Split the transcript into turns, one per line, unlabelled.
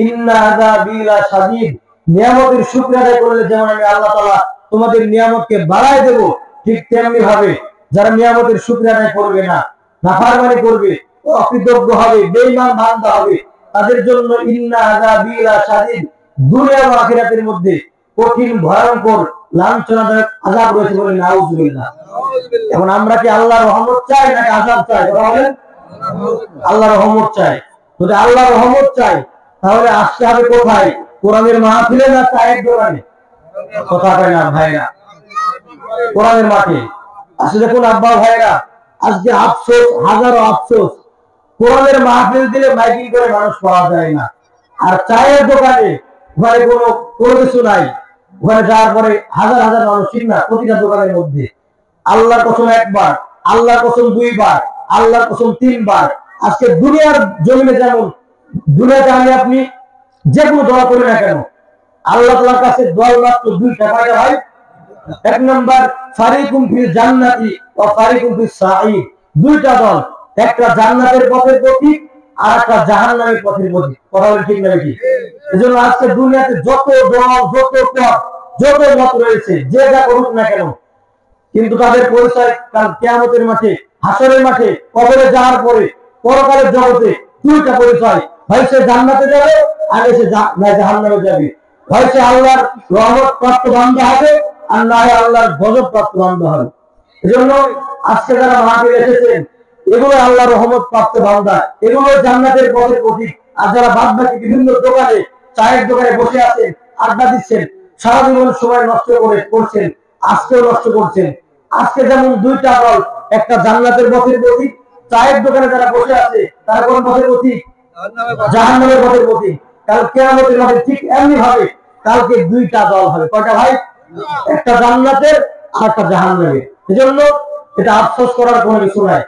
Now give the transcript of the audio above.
ইন্না আযাবি লাশাদীদ, নিয়ামতের শুকর আদায় করলে যেমন আমি আল্লাহ তাআলা তোমাদের নিয়ামতকে বাড়ায় দেব, ঠিক তেমনি ভাবে যারা নিয়ামতের শুকর আদায় করবে না, নাফরমানি করবে, অকৃতজ্ঞ হবে, বেঈমান বান্দা হবে, তাদের জন্য ইন্না আযাবি লাশাদীদ, দুনিয়া ও আখিরাতের মধ্যে কঠিন ভয়ঙ্কর লাঞ্ছনাদায়ক আযাব রয়েছে বলে নাউজুবিল্লাহ। এখন আমরা কি আল্লাহর রহমত চাই নাকি আযাব চাই? বলেন। আল্লাহর রহমত চাই। যদি আল্লাহর রহমত চাই তাহলে আসতে হবে কোথায়? কোরআনের মাহফিলে না চায়ের দোকানে? কথা কয় না ভাইরা? কোরআনের মাঠে আসলে দেখুন আব্বা ভাইরা, আজকে আফসোস, হাজারো আফসোস, কোরআনের মাহফিল দিলে মাইকিং করে মানুষ পাওয়া যায় না। আর চায়ের দোকানে ওখানে কোনো কিছু নাই, ওখানে যাওয়ার পরে হাজার হাজার মানুষ, ঠিক না? প্রতিটা দোকানের মধ্যে আল্লাহর কসম একবার, আল্লাহর কসম দুইবার, আল্লাহর কসম তিনবার। আজকে দুনিয়ার জমিনে যেমন দুনিয়াতে আমি আপনি যে কোনো দোয়া করি না কেন, আল্লাহ তাআলার কাছে দোয়া মাত্র দুইটা পাওয়া হয়। এক নম্বর ফারিকুম ফিল জান্নাতি ওয়া ফারিকুম ফিস সাঈদ, দুইটা দল, একটা জান্নাতের পথের পথিক আর একটা জাহান্নামের পথের পথিক। কথা বলে ঠিক না কি? এজন্য আজকে দুনিয়াতে যত দল, যত পথ, যত মত রয়েছে, যে যা করুক না কেন, কিন্তু তাদের পরিচয় কাল কিয়ামতের মাঠে, হাসরের মাঠে, কবরে যাওয়ার পরে, পরকালের জগতে দুইটা পরিচয়। হয় সে জান্নাতে যাবে, আগে সে জাহান্নামে যাবে। হয় সে আল্লাহর রহমত প্রাপ্ত বান্দা হবে, আর না হয় আল্লাহর গজব প্রাপ্ত বান্দা হবে। এজন্য আজকে যারা মাহফিলে এসেছেন, এগুলো আল্লাহর রহমত প্রাপ্ত বান্দা, এগুলো জান্নাতের পথের পথিক। আর যারা বাদ বাকি বিভিন্ন দোকানে, চায়ের দোকানে বসে আছেন, আড্ডা দিচ্ছেন, সারা জীবন সময় নষ্ট করছেন, আজকেও নষ্ট করছেন। আজকে যেমন দুইটা দল, একটা জান্নাতের পথের পথিক, চায়ের দোকানে যারা বসে আছে তারা কোন পথের পথিক? জাহান্নামের পথের পথিক। কাল কিয়ামতের মাঠে ঠিক এমনি ভাবে কালকে দুইটা দল হবে। কয়টা ভাই? একটা জান্নাতের আর একটা জাহান্নামের। এজন্য এটা আফসোস করার কোনো কিছু নাই।